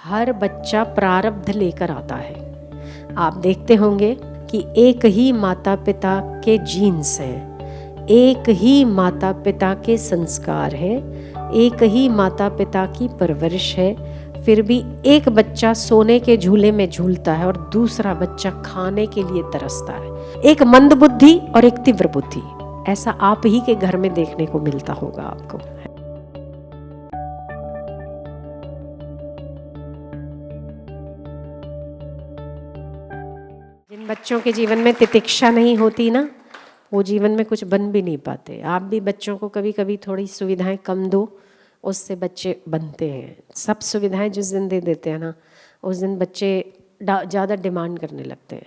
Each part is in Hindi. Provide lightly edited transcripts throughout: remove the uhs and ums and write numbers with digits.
हर बच्चा प्रारब्ध लेकर आता है। आप देखते होंगे कि एक ही माता पिता के जीन्स हैं, एक ही माता पिता के संस्कार हैं, एक ही माता पिता की परवरिश है, फिर भी एक बच्चा सोने के झूले में झूलता है और दूसरा बच्चा खाने के लिए तरसता है। एक मंद बुद्धि और एक तीव्र बुद्धि, ऐसा आप ही के घर में देखने को मिलता होगा आपको। जिन बच्चों के जीवन में तितिक्षा नहीं होती ना, वो जीवन में कुछ बन भी नहीं पाते। आप भी बच्चों को कभी कभी थोड़ी सुविधाएं कम दो, उससे बच्चे बनते हैं। सब सुविधाएं जिस दिन दे देते हैं ना, उस दिन बच्चे ज़्यादा डिमांड करने लगते हैं,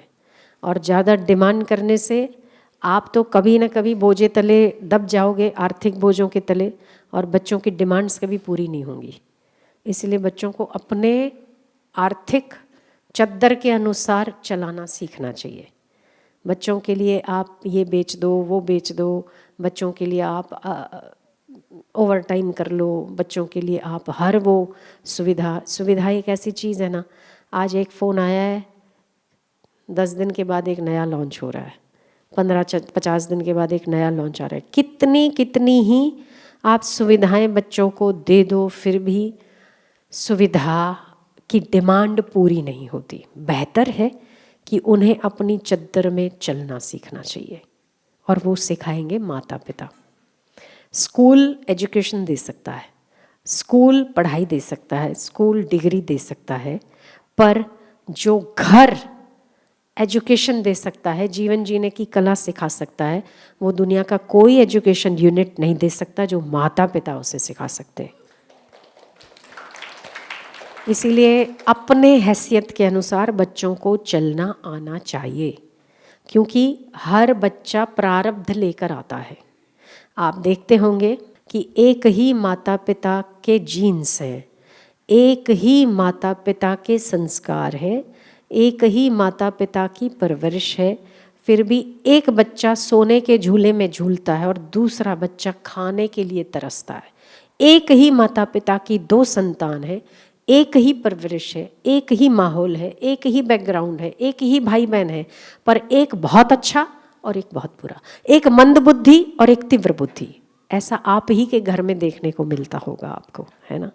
और ज़्यादा डिमांड करने से आप तो कभी ना कभी बोझे तले दब जाओगे, आर्थिक बोझों के तले, और बच्चों की डिमांड्स कभी पूरी नहीं होंगी। इसलिए बच्चों को अपने आर्थिक चद्दर के अनुसार चलाना सीखना चाहिए। बच्चों के लिए आप ये बेच दो, वो बेच दो, बच्चों के लिए आप ओवर टाइम कर लो, बच्चों के लिए आप हर वो सुविधा एक ऐसी चीज़ है ना। आज एक फ़ोन आया है, 10 दिन के बाद एक नया लॉन्च हो रहा है, 15-50 दिन के बाद एक नया लॉन्च आ रहा है। कितनी ही आप सुविधाएं बच्चों को दे दो, फिर भी सुविधा की डिमांड पूरी नहीं होती। बेहतर है कि उन्हें अपनी चद्दर में चलना सीखना चाहिए, और वो सिखाएंगे माता पिता। स्कूल एजुकेशन दे सकता है, स्कूल पढ़ाई दे सकता है, स्कूल डिग्री दे सकता है, पर जो घर एजुकेशन दे सकता है, जीवन जीने की कला सिखा सकता है, वो दुनिया का कोई एजुकेशन यूनिट नहीं दे सकता जो माता पिता उसे सिखा सकते हैं। इसीलिए अपने हैसियत के अनुसार बच्चों को चलना आना चाहिए, क्योंकि हर बच्चा प्रारब्ध लेकर आता है। आप देखते होंगे कि एक ही माता पिता के जीन्स हैं, एक ही माता पिता के संस्कार हैं, एक ही माता पिता की परवरिश है, फिर भी एक बच्चा सोने के झूले में झूलता है और दूसरा बच्चा खाने के लिए तरसता है। एक ही माता पिता की 2 संतान है, एक ही परवरिश है, एक ही माहौल है, एक ही बैकग्राउंड है, एक ही भाई बहन है, पर एक बहुत अच्छा और एक बहुत बुरा, एक मंद बुद्धि और एक तीव्र बुद्धि, ऐसा आप ही के घर में देखने को मिलता होगा आपको, है ना।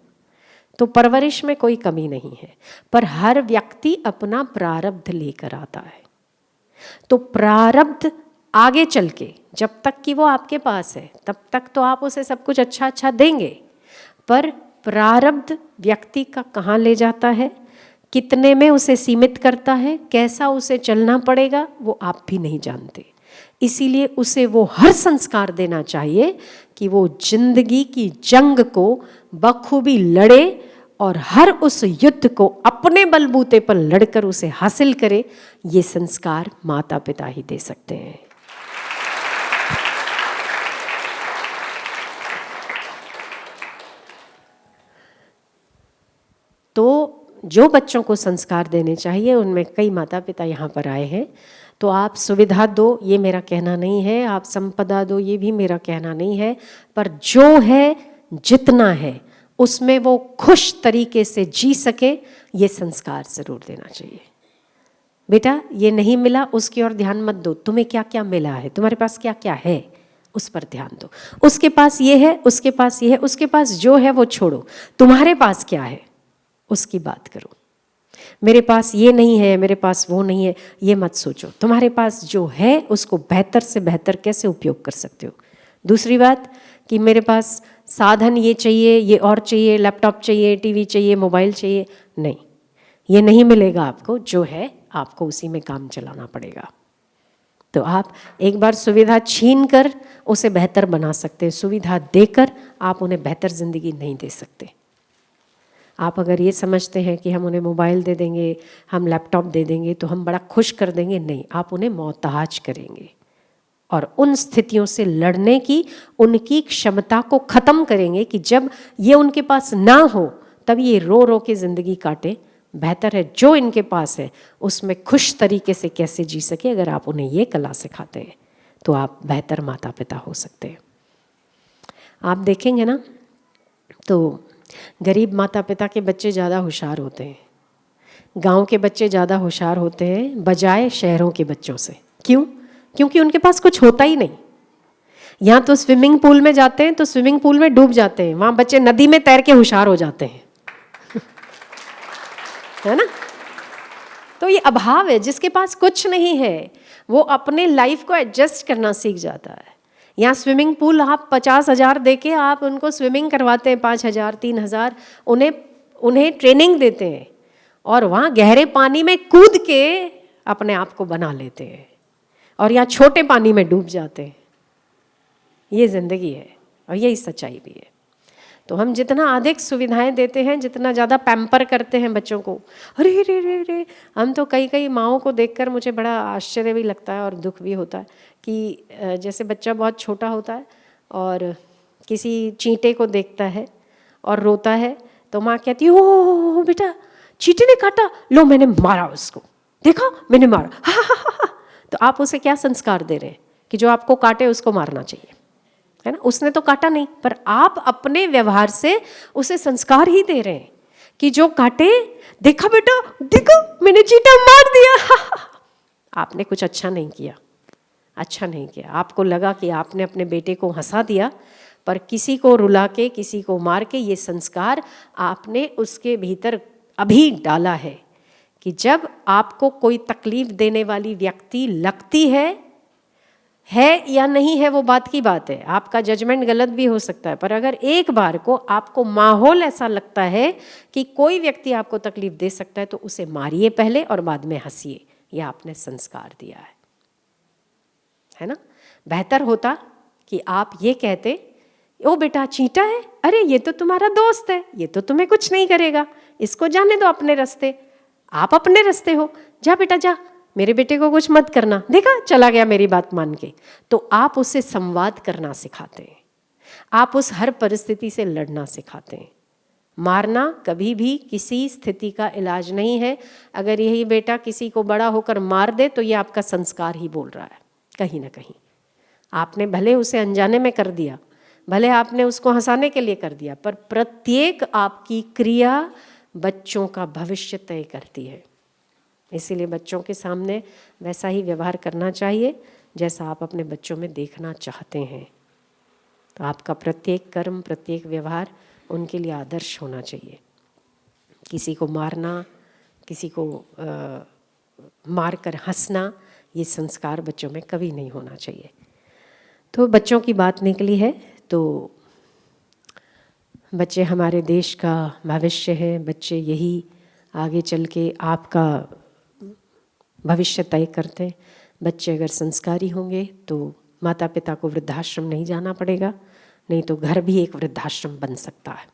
तो परवरिश में कोई कमी नहीं है, पर हर व्यक्ति अपना प्रारब्ध लेकर आता है। तो प्रारब्ध आगे चल के, जब तक कि वो आपके पास है तब तक तो आप उसे सब कुछ अच्छा अच्छा देंगे, पर प्रारब्ध व्यक्ति का कहाँ ले जाता है, कितने में उसे सीमित करता है, कैसा उसे चलना पड़ेगा, वो आप भी नहीं जानते। इसीलिए उसे वो हर संस्कार देना चाहिए कि वो जिंदगी की जंग को बखूबी लड़े और हर उस युद्ध को अपने बलबूते पर लड़कर उसे हासिल करे। ये संस्कार माता पिता ही दे सकते हैं। तो जो बच्चों को संस्कार देने चाहिए, उनमें कई माता पिता यहाँ पर आए हैं। तो आप सुविधा दो, ये मेरा कहना नहीं है, आप संपदा दो, ये भी मेरा कहना नहीं है, पर जो है, जितना है, उसमें वो खुश तरीके से जी सके, ये संस्कार जरूर देना चाहिए। बेटा ये नहीं मिला, उसकी ओर ध्यान मत दो, तुम्हें क्या क्या मिला है, तुम्हारे पास क्या क्या है, उस पर ध्यान दो। उसके पास ये है, उसके पास ये है, उसके पास जो है वो छोड़ो, तुम्हारे पास क्या है उसकी बात करो। मेरे पास ये नहीं है, मेरे पास वो नहीं है, ये मत सोचो। तुम्हारे पास जो है उसको बेहतर से बेहतर कैसे उपयोग कर सकते हो। दूसरी बात कि मेरे पास साधन ये चाहिए, ये और चाहिए, लैपटॉप चाहिए, टीवी चाहिए, मोबाइल चाहिए, नहीं, ये नहीं मिलेगा आपको। जो है आपको उसी में काम चलाना पड़ेगा। तो आप एक बार सुविधा छीन कर उसे बेहतर बना सकते हैं, सुविधा देकर आप उन्हें बेहतर जिंदगी नहीं दे सकते। आप अगर ये समझते हैं कि हम उन्हें मोबाइल दे देंगे, हम लैपटॉप दे देंगे तो हम बड़ा खुश कर देंगे, नहीं, आप उन्हें मोहताज करेंगे और उन स्थितियों से लड़ने की उनकी क्षमता को ख़त्म करेंगे कि जब ये उनके पास ना हो तब ये रो रो के ज़िंदगी काटे। बेहतर है जो इनके पास है उसमें खुश तरीके से कैसे जी सके। अगर आप उन्हें ये कला सिखाते हैं तो आप बेहतर माता पिता हो सकते हैं। आप देखेंगे ना, तो गरीब माता पिता के बच्चे ज़्यादा होशियार होते हैं, गांव के बच्चे ज़्यादा होशियार होते हैं बजाय शहरों के बच्चों से। क्यों? क्योंकि उनके पास कुछ होता ही नहीं। यहाँ तो स्विमिंग पूल में जाते हैं तो स्विमिंग पूल में डूब जाते हैं, वहाँ बच्चे नदी में तैर के होशियार हो जाते हैं है ना? तो ये अभाव है। जिसके पास कुछ नहीं है वो अपने लाइफ को एडजस्ट करना सीख जाता है। यहाँ स्विमिंग पूल आप 50,000 दे के आप उनको स्विमिंग करवाते हैं, 5,000 3,000 उन्हें ट्रेनिंग देते हैं और वहाँ गहरे पानी में कूद के अपने आप को बना लेते हैं और यहाँ छोटे पानी में डूब जाते हैं। ये ज़िंदगी है और यही सच्चाई भी है। तो हम जितना अधिक सुविधाएं देते हैं, जितना ज़्यादा पैम्पर करते हैं बच्चों को, अरे रे रे रे, हम तो कई माँओं को देखकर मुझे बड़ा आश्चर्य भी लगता है और दुख भी होता है कि जैसे बच्चा बहुत छोटा होता है और किसी चींटे को देखता है और रोता है तो माँ कहती है, ओ बेटा चींटे ने काटा, लो मैंने मारा उसको, देखा मैंने मारा, हा। तो आप उसे क्या संस्कार दे रहे हैं कि जो आपको काटे उसको मारना चाहिए, है ना? उसने तो काटा नहीं, पर आप अपने व्यवहार से उसे संस्कार ही दे रहे हैं कि जो काटे, देखा बेटा, देखो मैंने चींटा मार दिया आपने कुछ अच्छा नहीं किया, अच्छा नहीं किया। आपको लगा कि आपने अपने बेटे को हंसा दिया, पर किसी को रुला के, किसी को मार के, ये संस्कार आपने उसके भीतर अभी डाला है कि जब आपको कोई तकलीफ देने वाली व्यक्ति लगती है या नहीं है वो बात की बात है, आपका जजमेंट गलत भी हो सकता है, पर अगर एक बार को आपको माहौल ऐसा लगता है कि कोई व्यक्ति आपको तकलीफ दे सकता है तो उसे मारिए पहले और बाद में हंसिए। यह आपने संस्कार दिया है ना? बेहतर होता कि आप ये कहते, ओ बेटा चींटा है, अरे ये तो तुम्हारा दोस्त है, ये तो तुम्हें कुछ नहीं करेगा, इसको जाने दो अपने रास्ते, आप अपने रास्ते हो, जा बेटा जा, मेरे बेटे को कुछ मत करना, देखा चला गया मेरी बात मान के। तो आप उससे संवाद करना सिखाते हैं, आप उस हर परिस्थिति से लड़ना सिखाते हैं। मारना कभी भी किसी स्थिति का इलाज नहीं है। अगर यही बेटा किसी को बड़ा होकर मार दे तो ये आपका संस्कार ही बोल रहा है कहीं ना कहीं। आपने भले उसे अनजाने में कर दिया, भले आपने उसको हंसाने के लिए कर दिया, पर प्रत्येक आपकी क्रिया बच्चों का भविष्य तय करती है। इसीलिए बच्चों के सामने वैसा ही व्यवहार करना चाहिए जैसा आप अपने बच्चों में देखना चाहते हैं। तो आपका प्रत्येक कर्म, प्रत्येक व्यवहार उनके लिए आदर्श होना चाहिए। किसी को मारना, किसी को मार कर हंसना, ये संस्कार बच्चों में कभी नहीं होना चाहिए। तो बच्चों की बात निकली है तो बच्चे हमारे देश का भविष्य है। बच्चे यही आगे चल के आपका भविष्य तय करते हैं। बच्चे अगर संस्कारी होंगे तो माता पिता को वृद्धाश्रम नहीं जाना पड़ेगा, नहीं तो घर भी एक वृद्धाश्रम बन सकता है।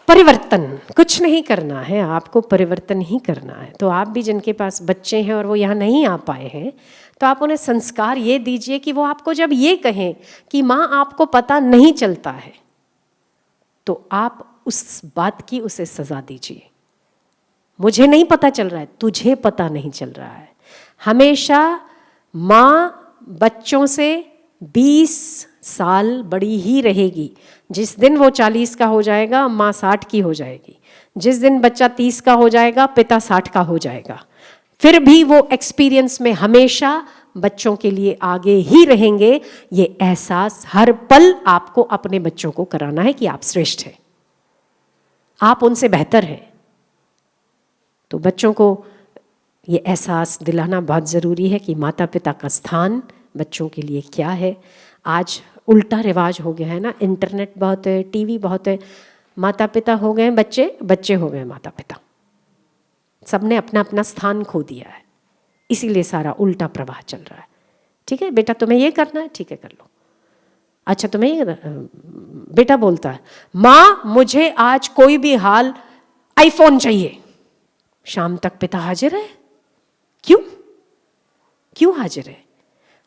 परिवर्तन कुछ नहीं करना है, आपको परिवर्तन ही करना है। तो आप भी जिनके पास बच्चे हैं और वो यहाँ नहीं आ पाए हैं, तो आप उन्हें संस्कार ये दीजिए कि वो आपको जब ये कहें कि माँ आपको पता नहीं चलता है, तो आप उस बात की उसे सजा दीजिए। मुझे नहीं पता चल रहा है, तुझे पता नहीं चल रहा है। हमेशा माँ बच्चों से 20 साल बड़ी ही रहेगी। जिस दिन वो 40 का हो जाएगा, माँ 60 की हो जाएगी। जिस दिन बच्चा 30 का हो जाएगा, पिता 60 का हो जाएगा। फिर भी वो एक्सपीरियंस में हमेशा बच्चों के लिए आगे ही रहेंगे। ये एहसास हर पल आपको अपने बच्चों को कराना है कि आप श्रेष्ठ हैं, आप उनसे बेहतर हैं। तो बच्चों को ये एहसास दिलाना बहुत ज़रूरी है कि माता पिता का स्थान बच्चों के लिए क्या है। आज उल्टा रिवाज हो गया है ना, इंटरनेट बहुत है, टीवी बहुत है, माता पिता हो गए बच्चे, बच्चे हो गए माता पिता। सबने अपना अपना स्थान खो दिया है, इसीलिए सारा उल्टा प्रवाह चल रहा है। ठीक है बेटा तुम्हें ये करना है, ठीक है कर लो। अच्छा तुम्हें ये, बेटा बोलता है माँ मुझे आज कोई भी हाल आईफोन चाहिए। शाम तक पिता हाजिर है, क्यों हाजिर है?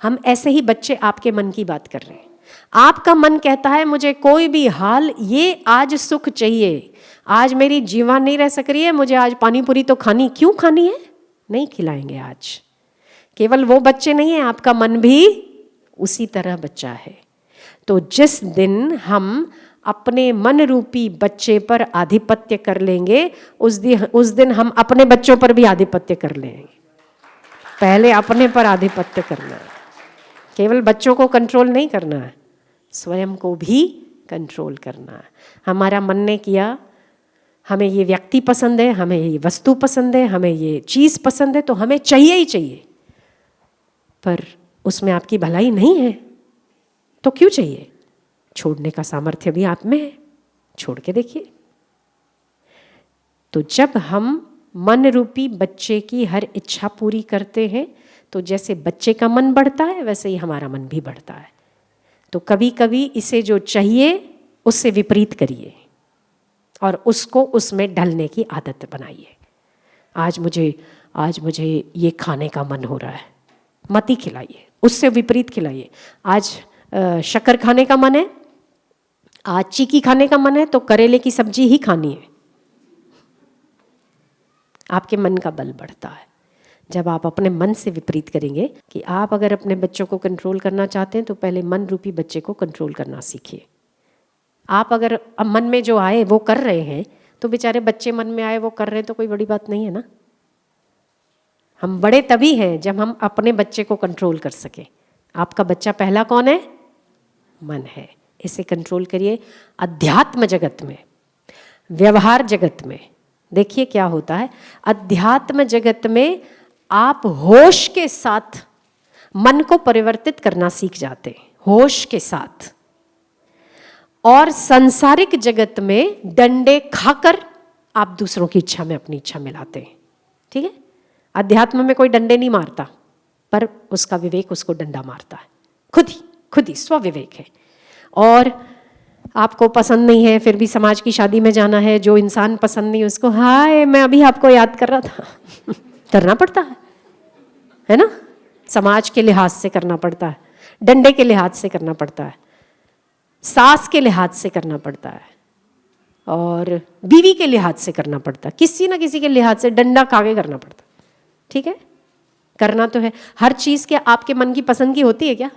हम ऐसे ही बच्चे आपके मन की बात कर रहे हैं। आपका मन कहता है मुझे कोई भी हाल, ये आज सुख चाहिए, आज मेरी जीवन नहीं रह सक रही है, मुझे आज पानी पूरी तो खानी। क्यों खानी है? नहीं खिलाएंगे आज। केवल वो बच्चे नहीं है, आपका मन भी उसी तरह बच्चा है। तो जिस दिन हम अपने मन रूपी बच्चे पर आधिपत्य कर लेंगे, उस दिन हम अपने बच्चों पर भी आधिपत्य कर लेंगे। पहले अपने पर आधिपत्य करना है, केवल बच्चों को कंट्रोल नहीं करना है, स्वयं को भी कंट्रोल करना है। हमारा मन ने किया, हमें ये व्यक्ति पसंद है, हमें ये वस्तु पसंद है, हमें ये चीज़ पसंद है, तो हमें चाहिए ही चाहिए, पर उसमें आपकी भलाई नहीं है तो क्यों चाहिए? छोड़ने का सामर्थ्य भी आप में है, छोड़ के देखिए। तो जब हम मन रूपी बच्चे की हर इच्छा पूरी करते हैं तो जैसे बच्चे का मन बढ़ता है वैसे ही हमारा मन भी बढ़ता है। तो कभी कभी इसे जो चाहिए उससे विपरीत करिए और उसको उसमें ढलने की आदत बनाइए। आज मुझे ये खाने का मन हो रहा है, मत ही खिलाइए, उससे विपरीत खिलाइए। आज शक्कर खाने का मन है, आज चीकी खाने का मन है, तो करेले की सब्जी ही खानी है। आपके मन का बल बढ़ता है जब आप अपने मन से विपरीत करेंगे। कि आप अगर अपने बच्चों को कंट्रोल करना चाहते हैं तो पहले मन रूपी बच्चे को कंट्रोल करना सीखिए। आप अगर मन में जो आए वो कर रहे हैं तो बेचारे बच्चे मन में आए वो कर रहे हैं तो कोई बड़ी बात नहीं है ना। हम बड़े तभी हैं जब हम अपने बच्चे को कंट्रोल कर सके। आपका बच्चा पहला कौन है? मन है। इसे कंट्रोल करिए। अध्यात्म जगत में, व्यवहार जगत में देखिए क्या होता है। अध्यात्म जगत में आप होश के साथ मन को परिवर्तित करना सीख जाते हैं, होश के साथ। और सांसारिक जगत में डंडे खाकर आप दूसरों की इच्छा में अपनी इच्छा मिलाते हैं। ठीक है, अध्यात्म में कोई डंडे नहीं मारता, पर उसका विवेक उसको डंडा मारता है। खुद ही स्व विवेक है। और आपको पसंद नहीं है फिर भी समाज की शादी में जाना है, जो इंसान पसंद नहीं उसको, हाय मैं अभी आपको याद कर रहा था करना पड़ता है ना। समाज के लिहाज से करना पड़ता है, डंडे के लिहाज से करना पड़ता है, सास के लिहाज से करना पड़ता है, और बीवी के लिहाज से करना पड़ता है, किसी ना किसी के लिहाज से डंडा खाके करना पड़ता है। ठीक है, करना तो है। हर चीज़ के आपके मन की पसंद की होती है क्या?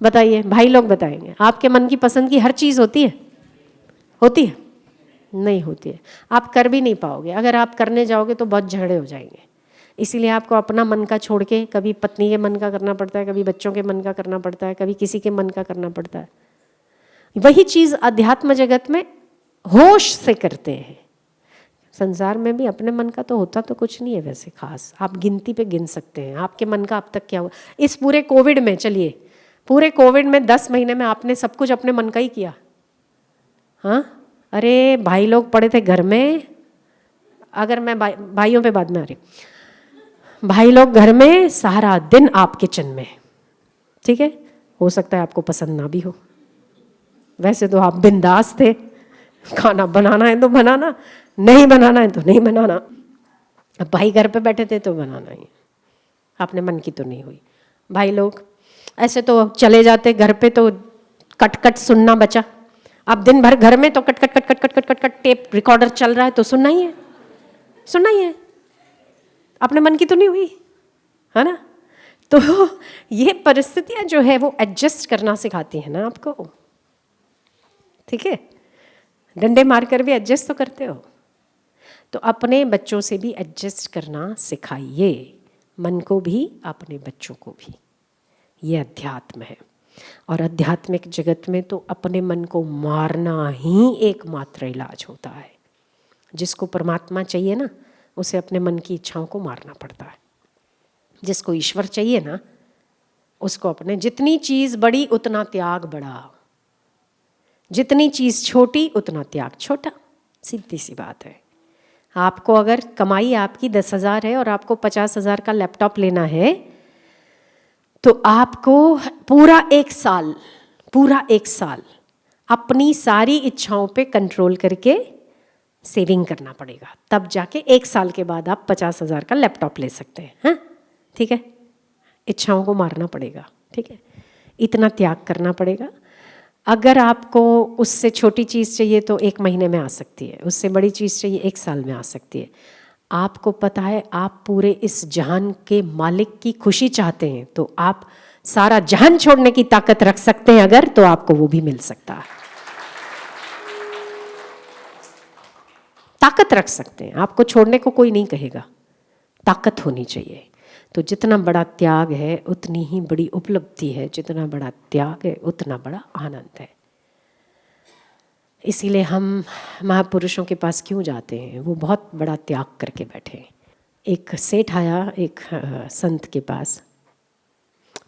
बताइए, भाई लोग बताएंगे। आपके मन की पसंद की हर चीज़ होती है? होती है? नहीं होती है। आप कर भी नहीं पाओगे। अगर आप करने जाओगे तो बहुत झगड़े हो जाएंगे। इसीलिए आपको अपना मन का छोड़ के कभी पत्नी के मन का करना पड़ता है, कभी बच्चों के मन का करना पड़ता है, कभी किसी के मन का करना पड़ता है। वही चीज़ अध्यात्म जगत में होश से करते हैं। संसार में भी अपने मन का तो होता तो कुछ नहीं है वैसे खास, आप गिनती पे गिन सकते हैं आपके मन का अब तक क्या हुआ। इस पूरे कोविड में, चलिए पूरे कोविड में 10 महीने में आपने सब कुछ अपने मन का ही किया। हाँ, अरे भाई लोग पड़े थे घर में, अगर मैं भाइयों पे बाद में आ रही, भाई लोग घर में सारा दिन आप किचन में। ठीक है, हो सकता है आपको पसंद ना भी हो, वैसे तो आप बिंदास थे, खाना बनाना है तो बनाना, नहीं बनाना है तो नहीं बनाना। अब भाई घर पे बैठे थे तो बनाना ही, अपने मन की तो नहीं हुई। भाई लोग ऐसे तो चले जाते घर पे तो कट कट सुनना बचा। अब दिन भर घर में तो cut cut cut cut cut cut cut cut tape recorder चल रहा है तो सुनना ही है, अपने मन की तो नहीं हुई, है ना। तो ये परिस्थितियां जो है वो एडजस्ट करना सिखाती है ना आपको। ठीक है, डंडे मारकर भी एडजस्ट तो करते हो, तो अपने बच्चों से भी एडजस्ट करना सिखाइए, मन को भी अपने बच्चों को भी। ये अध्यात्म है। और आध्यात्मिक जगत में तो अपने मन को मारना ही एकमात्र इलाज होता है। जिसको परमात्मा चाहिए ना, उसे अपने मन की इच्छाओं को मारना पड़ता है। जिसको ईश्वर चाहिए ना, उसको अपने, जितनी चीज़ बड़ी उतना त्याग बड़ा, जितनी चीज़ छोटी उतना त्याग छोटा। सीधी सी बात है। आपको अगर कमाई आपकी 10,000 है और आपको 50,000 का लैपटॉप लेना है, तो आपको पूरा एक साल अपनी सारी इच्छाओं पे कंट्रोल करके सेविंग करना पड़ेगा। तब जाके 1 साल के बाद आप 50,000 का लैपटॉप ले सकते हैं। हाँ, ठीक है, इच्छाओं को मारना पड़ेगा। ठीक है, इतना त्याग करना पड़ेगा। अगर आपको उससे छोटी चीज़ चाहिए तो 1 महीने में आ सकती है, उससे बड़ी चीज़ चाहिए 1 साल में आ सकती है। आपको पता है, आप पूरे इस जहान के मालिक की खुशी चाहते हैं तो आप सारा जहान छोड़ने की ताकत रख सकते हैं अगर, तो आपको वो भी मिल सकता है। ताकत रख सकते हैं, आपको छोड़ने को कोई नहीं कहेगा, ताकत होनी चाहिए। तो जितना बड़ा त्याग है उतनी ही बड़ी उपलब्धि है, जितना बड़ा त्याग है उतना बड़ा आनंद है। इसीलिए हम महापुरुषों के पास क्यों जाते हैं, वो बहुत बड़ा त्याग करके बैठे हैं। एक सेठ आया एक संत के पास,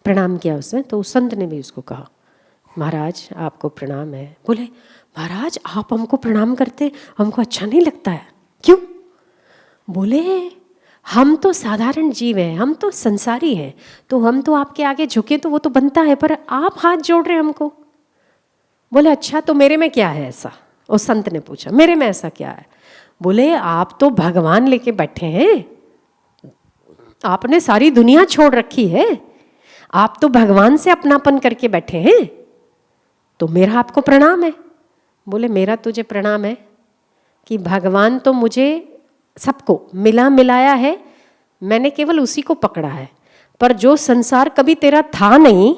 प्रणाम किया उसने, तो उस संत ने भी उसको कहा, महाराज आपको प्रणाम है। बोले, महाराज आप हमको प्रणाम करते, हमको अच्छा नहीं लगता है। क्यों? बोले, हम तो साधारण जीव हैं, हम तो संसारी हैं, तो हम तो आपके आगे झुके तो वो तो बनता है, पर आप हाथ जोड़ रहे हैं हमको। बोले, अच्छा तो मेरे में क्या है ऐसा? उस संत ने पूछा, मेरे में ऐसा क्या है? बोले, आप तो भगवान लेके बैठे हैं, आपने सारी दुनिया छोड़ रखी है, आप तो भगवान से अपनापन करके बैठे हैं, तो मेरा आपको प्रणाम है। बोले, मेरा तुझे प्रणाम है कि भगवान तो मुझे सबको मिला मिलाया है, मैंने केवल उसी को पकड़ा है, पर जो संसार कभी तेरा था नहीं,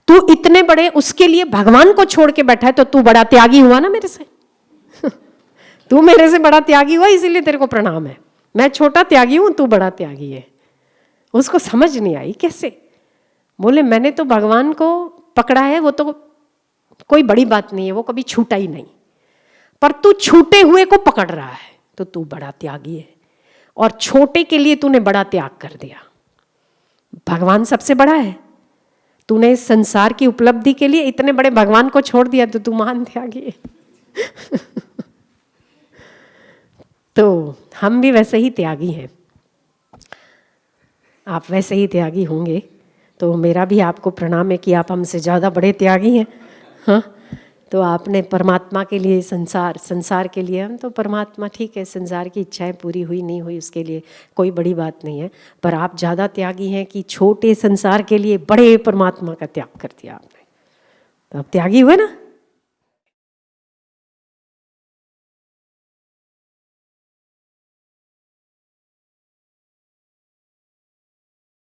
तू इतने बड़े उसके लिए भगवान को छोड़ के बैठा है, तो तू बड़ा त्यागी हुआ ना मेरे से। तू मेरे से बड़ा त्यागी हुआ, इसीलिए तेरे को प्रणाम है। मैं छोटा त्यागी हूं, तू बड़ा त्यागी है। उसको समझ नहीं आई कैसे। बोले, मैंने तो भगवान को पकड़ा है, वो तो कोई बड़ी बात नहीं है, वो कभी छूटा ही नहीं, पर तू छूटे हुए को पकड़ रहा है, तो तू बड़ा त्यागी है, और छोटे के लिए तूने बड़ा त्याग कर दिया। भगवान सबसे बड़ा है, तूने इस संसार की उपलब्धि के लिए इतने बड़े भगवान को छोड़ दिया, तो तू महान त्यागी है। तो हम भी वैसे ही त्यागी हैं, आप वैसे ही त्यागी होंगे, तो मेरा भी आपको प्रणाम है कि आप हमसे ज़्यादा बड़े त्यागी हैं। हाँ, तो आपने परमात्मा के लिए संसार के लिए, हम तो परमात्मा, ठीक है, संसार की इच्छाएं पूरी हुई नहीं हुई उसके लिए कोई बड़ी बात नहीं है, पर आप ज़्यादा त्यागी हैं कि छोटे संसार के लिए बड़े परमात्मा का त्याग कर दिया आपने, तो आप त्यागी हुए ना।